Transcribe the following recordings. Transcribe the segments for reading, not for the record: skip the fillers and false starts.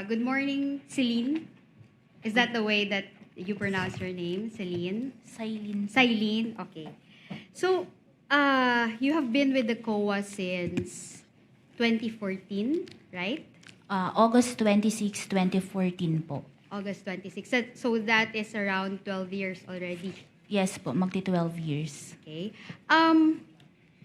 Good morning, Celine. Is that the way that you pronounce your name, Celine? Silent. Celine, okay. So, you have been with the COA since 2014, right? August 26, 2014 po. August 26. So that is around 12 years already. Yes po, magti 12 years. Okay.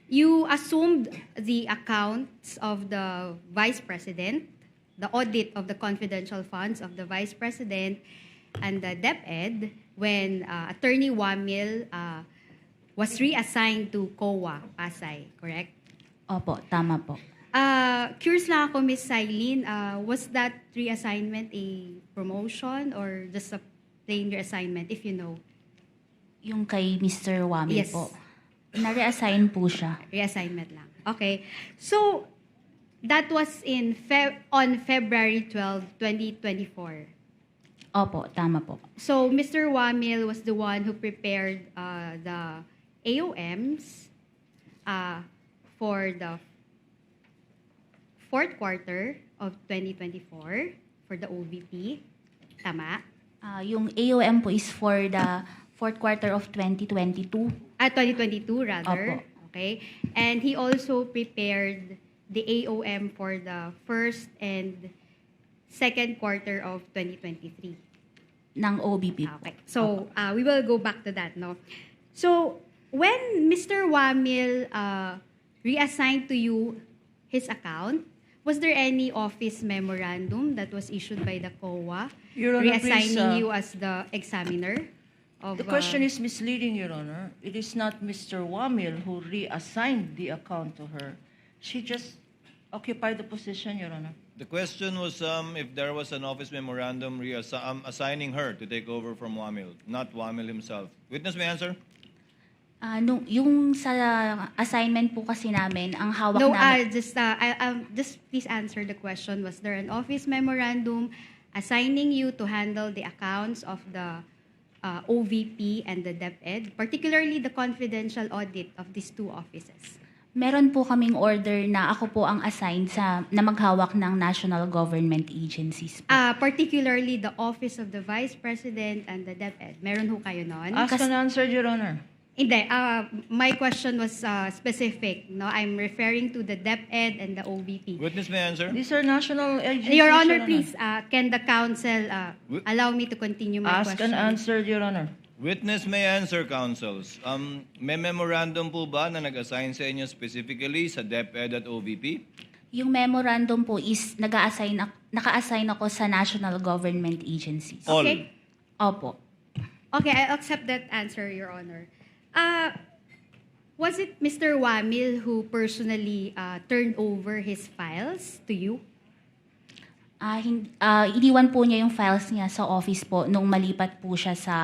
You assumed the accounts of the Vice President, the audit of the confidential funds of the Vice President and the DepEd when Attorney Wamil was reassigned to COA, Pasay, correct? Opo, tama po. Curious lang ako, Ms. Silene, was that reassignment a promotion or just a plain reassignment, if you know? Yung kay Mr. Wamil Yes. po. Na-reassign po siya. Reassignment lang. Okay. So, that was on February 12, 2024. Opo, tama po. So, Mr. Wamil was the one who prepared the AOMs for the fourth quarter of 2024 for the OVP. Tama? Yung AOM po is for the fourth quarter of 2022. 2022 rather. Opo. Okay. And he also prepared the AOM for the first and second quarter of 2023. Ng OBP po. Okay. So, we will go back to that, no? So, when Mr. Wamil reassigned to you his account, was there any office memorandum that was issued by the COA Your Honor, reassigning please, you as the examiner? The question is misleading, Your Honor. It is not Mr. Wamil who reassigned the account to her. She just occupied the position, Your Honor. The question was if there was an office memorandum assigning her to take over from Wamil, not Wamil himself. Witness may answer? Yung sa assignment po kasi namin, ang hawak No, namin... just please answer the question. Was there an office memorandum assigning you to handle the accounts of the OVP and the DepEd, particularly the confidential audit of these two offices? Meron po kaming order na ako po ang assigned na maghawak ng national government agencies po. Particularly the office of the Vice President and the DepEd. Meron ho kayo nun? Asked and answered, Your Honor. Hindi. My question was specific. No, I'm referring to the DepEd and the OVP. Witness may answer? These are national agencies, Your Honor, please, can the counsel allow me to continue my Asked question? and answered, Your Honor. Witness may answer, counsels. May memorandum po ba na nag-assign sa inyo specifically sa DepEd at OVP? Yung memorandum po is naka-assign ako sa national government agencies. All. Okay. Opo. Okay, I accept that answer, Your Honor. Was it Mr. Wamil who personally turned over his files to you? Iniwan po niya yung files niya sa office po nung malipat po siya sa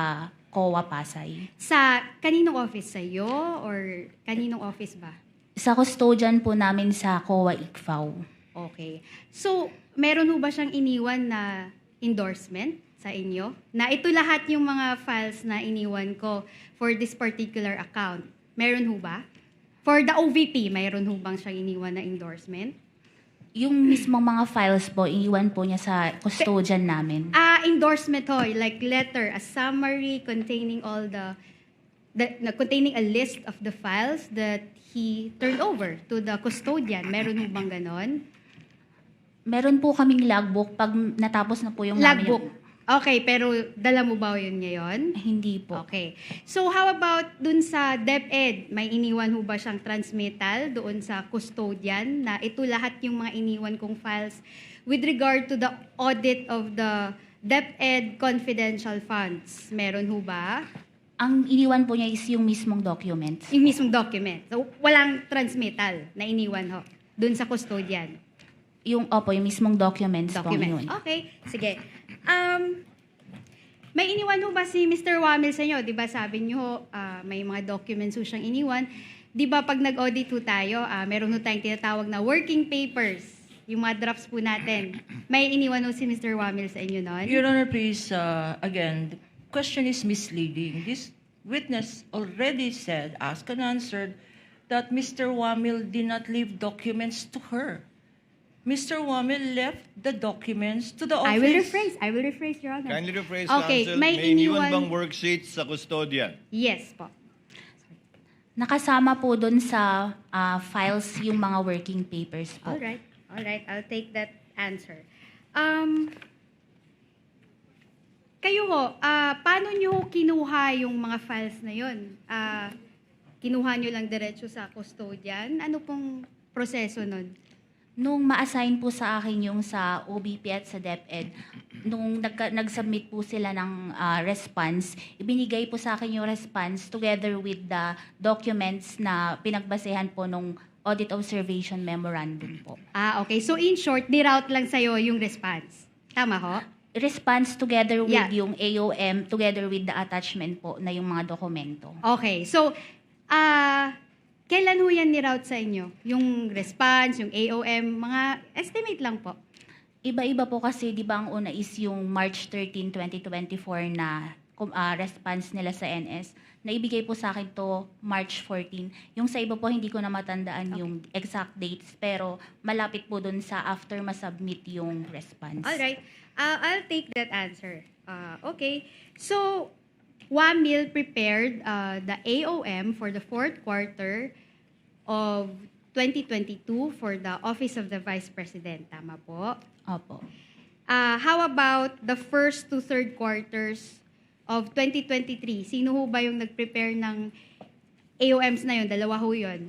COA Pasay. Sa kaninong office? Sa iyo or kaninong office ba? Sa custodian po namin sa COA ICFAO. Okay. So, meron ho ba siyang iniwan na endorsement sa inyo? Na ito lahat yung mga files na iniwan ko for this particular account. Meron ho ba? For the OVP, meron ho bang siyang iniwan na endorsement? Yung mismong mga files po, iniwan po niya sa custodian namin. Endorsement ho, like letter, a summary containing all containing a list of the files that he turned over to the custodian. Meron ho bang ganon? Meron po kaming logbook pag natapos na po yung namin Logbook. Okay, pero dala mo ba yun ngayon? Hindi po. Okay. So how about dun sa DepEd? May iniwan ho ba siyang transmittal doon sa custodian na ito lahat yung mga iniwan kong files with regard to the audit of the DepEd confidential funds? Meron ho ba? Ang iniwan po niya is yung mismong documents. Yung mismong document. So walang transmittal na iniwan ho dun sa custodian. Yung mismong documents po yun. Okay, sige. May iniwan ho ba si Mr. Wamil sa inyo? Di ba sabi niyo may mga documents ho siyang iniwan. Di ba pag nag-audit ho tayo, meron ho tayong tinatawag na working papers. Yung mga drafts po natin. May iniwan ho si Mr. Wamil sa inyo nun? Your Honor, please, again, the question is misleading. This witness already said, asked and answered, that Mr. Wamil did not leave documents to her. Mr. Wamil left the documents to the office. I will rephrase, Your Honor. Kindly rephrase, Okay, counsel. may May iniwan iniwan- bang worksheets sa custodian? Yes po. Nakasama po doon sa files yung mga working papers po. All right. I'll take that answer. Kayo ho, paano nyo kinuha yung mga files na yun? Kinuha nyo lang diretso sa custodian? Ano pong proseso nun? Nung ma-assign po sa akin yung sa OBP at sa DepEd, nung nag-submit po sila ng response, ibinigay po sa akin yung response together with the documents na pinagbasehan po nung Audit Observation Memorandum po. Okay. So in short, niroute lang sa'yo yung response. Tama ho? Response together with Yeah. yung AOM, together with the attachment po na yung mga dokumento. Okay. So, kailan ho yan niroute sa inyo? Yung response, yung AOM, mga estimate lang po. Iba-iba po kasi, di ba ang una is yung March 13, 2024 na response nila sa NS. Naibigay po sa akin to March 14. Yung sa iba po, hindi ko na matandaan yung exact dates, pero malapit po dun sa after masubmit yung response. Alright. I'll take that answer. Okay. So, WAMIL prepared the AOM for the fourth quarter of 2022 for the Office of the Vice President. Tama po? Opo. How about the first to third quarters of 2023? Sino ho ba yung nag-prepare ng AOMs na yun? Dalawa ho yun.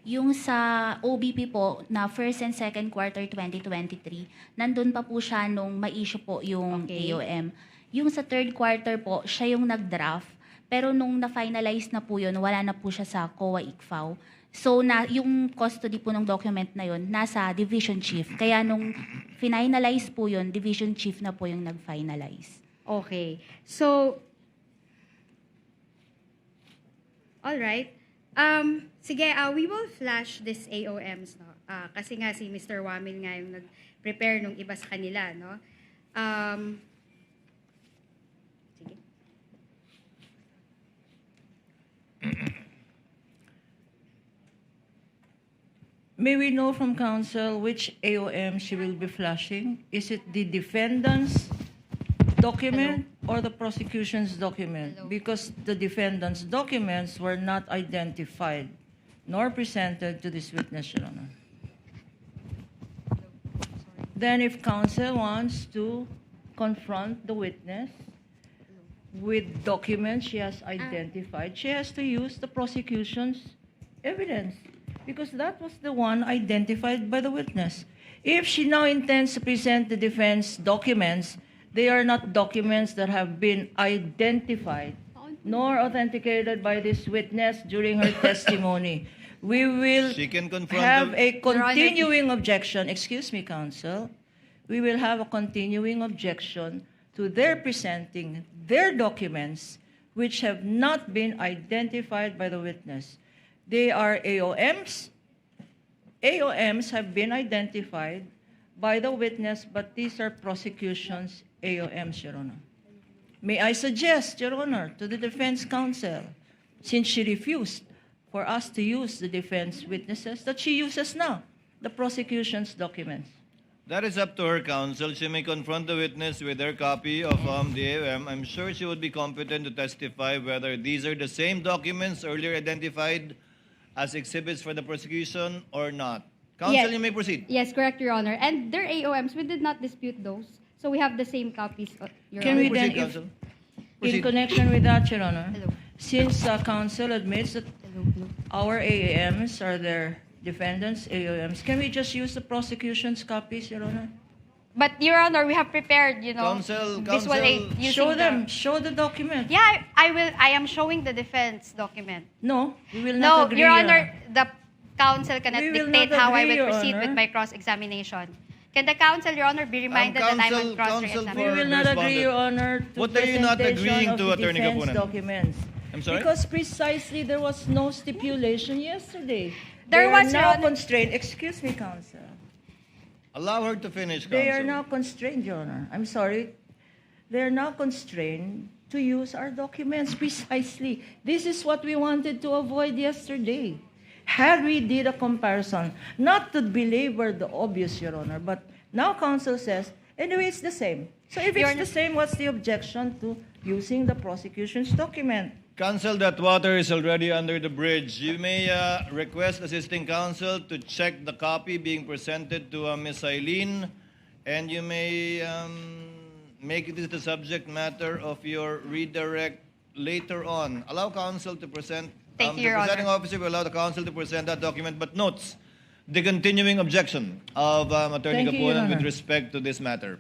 Yung sa OBP po, na first and second quarter 2023, nandun pa po siya nung ma-issue po yung Okay. AOM. Yung sa third quarter po, siya yung nag-draft. Pero nung na-finalize na po yun, wala na po siya sa COA ICFAO. So, yung custody po ng document na yun, nasa division chief. Kaya nung finalize po yun, division chief na po yung nag-finalize. Okay. So, all right. Sige, we will flash this AOMs, no? Kasi nga si Mr. Wamil nga yung nag-prepare nung iba sa kanila, no? Sige. May we know from counsel which AOM she will be flashing? Is it the defendant's document or the prosecution's document? Hello. Because the defendant's documents were not identified nor presented to this witness, Your Honor. Then if counsel wants to confront the witness with documents she has identified, she has to use the prosecution's evidence because that was the one identified by the witness. If she now intends to present the defense documents, they are not documents that have been identified nor authenticated by this witness during her testimony. We will She can confront have them. a continuing objection. Excuse me, counsel. We will have a continuing objection to their presenting their documents which have not been identified by the witness. They are AOMs. AOMs have been identified by the witness, but these are prosecution's AOMs, Your Honor. May I suggest, Your Honor, to the defense counsel, since she refused for us to use the defense witnesses, that she uses now the prosecution's documents. That is up to her, counsel. She may confront the witness with her copy of the AOM. I'm sure she would be competent to testify whether these are the same documents earlier identified as exhibits for the prosecution or not. Counsel, Yes. you may proceed. Yes, correct, Your Honor. And their AOMs, we did not dispute those. So we have the same copies, Your Can Honor. we then, Proceed, if, counsel. in Proceed. connection with that, Your Honor, Hello. since counsel admits that Hello. our AAMs are their defendants' AOMs, can we just use the prosecution's copies, Your Honor? But, Your Honor, we have prepared, Counsel, visual counsel. aid using Show the- them, show the document. Yeah, I will. I am showing the defense document. No, we will No, not agree, Your Honor, the counsel cannot We will dictate not how I agree, will Your proceed Honor. with my cross-examination. Can the counsel, Your Honor, be reminded that I'm on counsel cross-examination? We for- will not agree, respondent. Your Honor, to What are you not presentation agreeing of to, the Attorney defense Kapunan? documents. I'm sorry? Because precisely there was no stipulation yesterday. There They was, are Your now Honor. constrained. Excuse me, counsel. Allow her to finish, counsel. They are now constrained, Your Honor. I'm sorry. They are now constrained to use our documents precisely. This is what we wanted to avoid yesterday. had we did a comparison, not to belabor the obvious, Your Honor, but now counsel says, anyway, it's the same. So if Your it's the same, what's the objection to using the prosecution's document? Counsel, that water is already under the bridge. You may request assisting counsel to check the copy being presented to Ms. Eileen, and you may make it the subject matter of your redirect later on. Allow counsel to present. Thank you, Your the presiding Honor. officer will allow the counsel to present that document, but notes the continuing objection of Attorney Thank you, Your Gapunan with Honor. respect to this matter.